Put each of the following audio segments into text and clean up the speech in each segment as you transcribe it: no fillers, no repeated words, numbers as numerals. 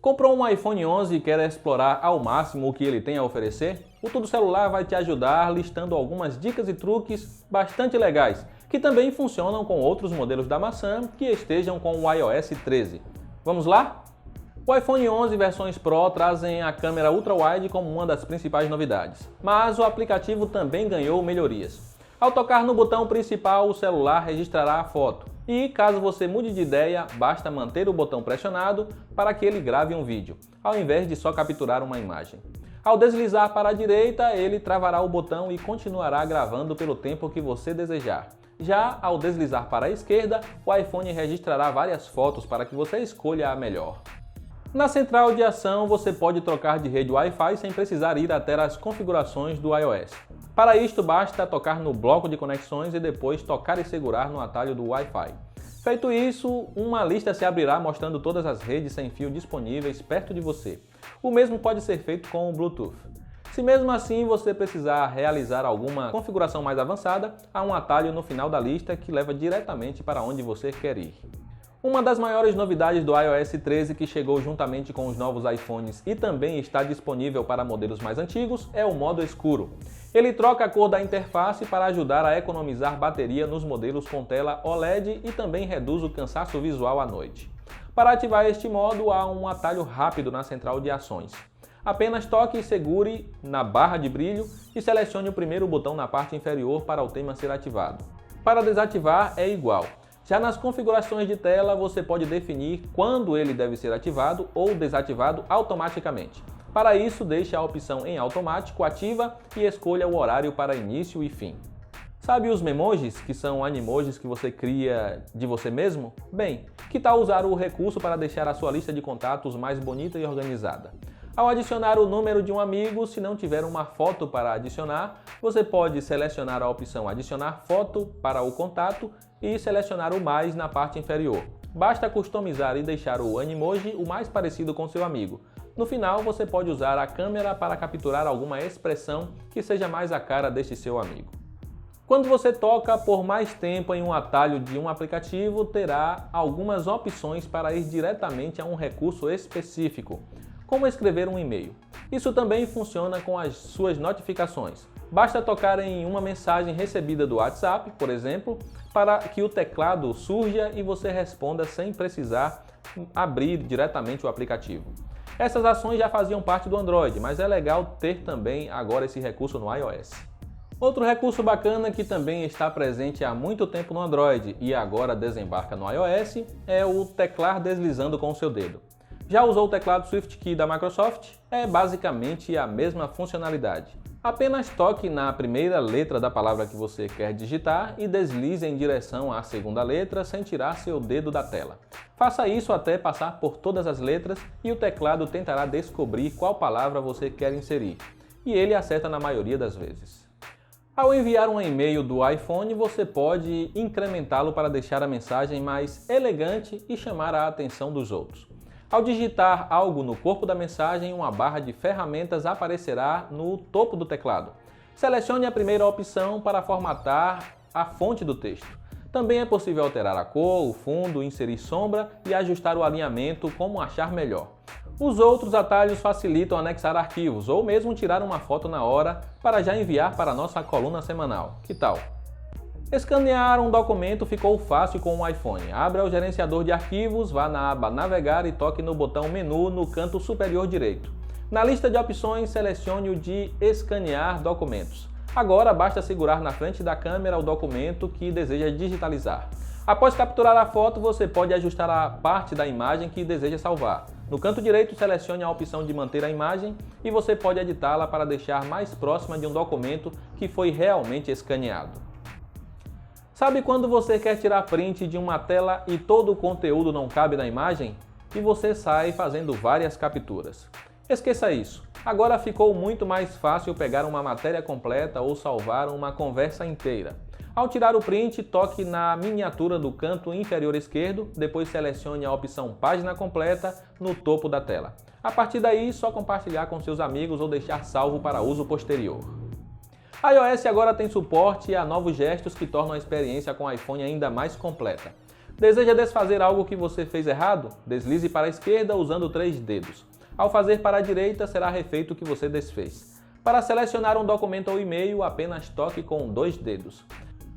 Comprou um iPhone 11 e quer explorar ao máximo o que ele tem a oferecer? O Tudo Celular vai te ajudar listando algumas dicas e truques bastante legais, que também funcionam com outros modelos da maçã que estejam com o iOS 13. Vamos lá? O iPhone 11 versões Pro trazem a câmera ultra-wide como uma das principais novidades, mas o aplicativo também ganhou melhorias. Ao tocar no botão principal, o celular registrará a foto. E caso você mude de ideia, basta manter o botão pressionado para que ele grave um vídeo, ao invés de só capturar uma imagem. Ao deslizar para a direita, ele travará o botão e continuará gravando pelo tempo que você desejar. Já ao deslizar para a esquerda, o iPhone registrará várias fotos para que você escolha a melhor. Na central de ação, você pode trocar de rede Wi-Fi sem precisar ir até as configurações do iOS. Para isto, basta tocar no bloco de conexões e depois tocar e segurar no atalho do Wi-Fi. Feito isso, uma lista se abrirá mostrando todas as redes sem fio disponíveis perto de você. O mesmo pode ser feito com o Bluetooth. Se mesmo assim você precisar realizar alguma configuração mais avançada, há um atalho no final da lista que leva diretamente para onde você quer ir. Uma das maiores novidades do iOS 13 que chegou juntamente com os novos iPhones e também está disponível para modelos mais antigos é o modo escuro. Ele troca a cor da interface para ajudar a economizar bateria nos modelos com tela OLED e também reduz o cansaço visual à noite. Para ativar este modo, há um atalho rápido na central de ações. Apenas toque e segure na barra de brilho e selecione o primeiro botão na parte inferior para o tema ser ativado. Para desativar é igual. Já nas configurações de tela, você pode definir quando ele deve ser ativado ou desativado automaticamente. Para isso, deixe a opção em automático ativa e escolha o horário para início e fim. Sabe os memojis, que são animojis que você cria de você mesmo? Bem, que tal usar o recurso para deixar a sua lista de contatos mais bonita e organizada? Ao adicionar o número de um amigo, se não tiver uma foto para adicionar, você pode selecionar a opção Adicionar foto para o contato e selecionar o mais na parte inferior. Basta customizar e deixar o Animoji o mais parecido com seu amigo. No final, você pode usar a câmera para capturar alguma expressão que seja mais a cara deste seu amigo. Quando você toca por mais tempo em um atalho de um aplicativo, terá algumas opções para ir diretamente a um recurso específico, como escrever um e-mail. Isso também funciona com as suas notificações. Basta tocar em uma mensagem recebida do WhatsApp, por exemplo, para que o teclado surja e você responda sem precisar abrir diretamente o aplicativo. Essas ações já faziam parte do Android, mas é legal ter também agora esse recurso no iOS. Outro recurso bacana que também está presente há muito tempo no Android e agora desembarca no iOS é o teclar deslizando com o seu dedo. Já usou o teclado SwiftKey da Microsoft? É basicamente a mesma funcionalidade. Apenas toque na primeira letra da palavra que você quer digitar e deslize em direção à segunda letra sem tirar seu dedo da tela. Faça isso até passar por todas as letras e o teclado tentará descobrir qual palavra você quer inserir. E ele acerta na maioria das vezes. Ao enviar um e-mail do iPhone, você pode incrementá-lo para deixar a mensagem mais elegante e chamar a atenção dos outros. Ao digitar algo no corpo da mensagem, uma barra de ferramentas aparecerá no topo do teclado. Selecione a primeira opção para formatar a fonte do texto. Também é possível alterar a cor, o fundo, inserir sombra e ajustar o alinhamento como achar melhor. Os outros atalhos facilitam anexar arquivos ou mesmo tirar uma foto na hora para já enviar para a nossa coluna semanal. Que tal? Escanear um documento ficou fácil com o iPhone. Abra o gerenciador de arquivos, vá na aba Navegar e toque no botão Menu no canto superior direito. Na lista de opções, selecione o de Escanear documentos. Agora basta segurar na frente da câmera o documento que deseja digitalizar. Após capturar a foto, você pode ajustar a parte da imagem que deseja salvar. No canto direito, selecione a opção de manter a imagem e você pode editá-la para deixar mais próxima de um documento que foi realmente escaneado. Sabe quando você quer tirar print de uma tela e todo o conteúdo não cabe na imagem? E você sai fazendo várias capturas. Esqueça isso. Agora ficou muito mais fácil pegar uma matéria completa ou salvar uma conversa inteira. Ao tirar o print, toque na miniatura do canto inferior esquerdo, depois selecione a opção Página Completa no topo da tela. A partir daí, só compartilhar com seus amigos ou deixar salvo para uso posterior. A iOS agora tem suporte a novos gestos que tornam a experiência com o iPhone ainda mais completa. Deseja desfazer algo que você fez errado? Deslize para a esquerda usando 3 dedos. Ao fazer para a direita, será refeito o que você desfez. Para selecionar um documento ou e-mail, apenas toque com 2 dedos.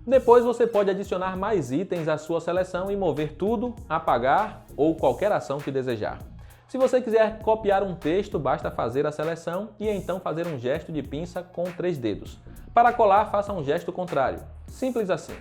Depois você pode adicionar mais itens à sua seleção e mover tudo, apagar ou qualquer ação que desejar. Se você quiser copiar um texto, basta fazer a seleção e então fazer um gesto de pinça com 3 dedos. Para colar, faça um gesto contrário. Simples assim.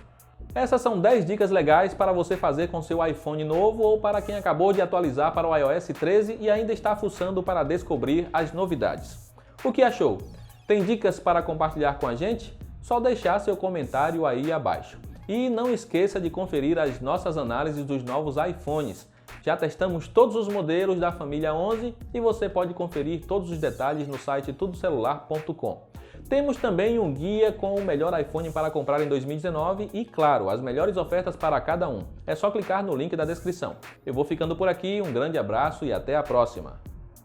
Essas são 10 dicas legais para você fazer com seu iPhone novo ou para quem acabou de atualizar para o iOS 13 e ainda está fuçando para descobrir as novidades. O que achou? Tem dicas para compartilhar com a gente? Só deixar seu comentário aí abaixo. E não esqueça de conferir as nossas análises dos novos iPhones. Já testamos todos os modelos da família 11 e você pode conferir todos os detalhes no site tudocelular.com. Temos também um guia com o melhor iPhone para comprar em 2019 e, claro, as melhores ofertas para cada um. É só clicar no link da descrição. Eu vou ficando por aqui, um grande abraço e até a próxima!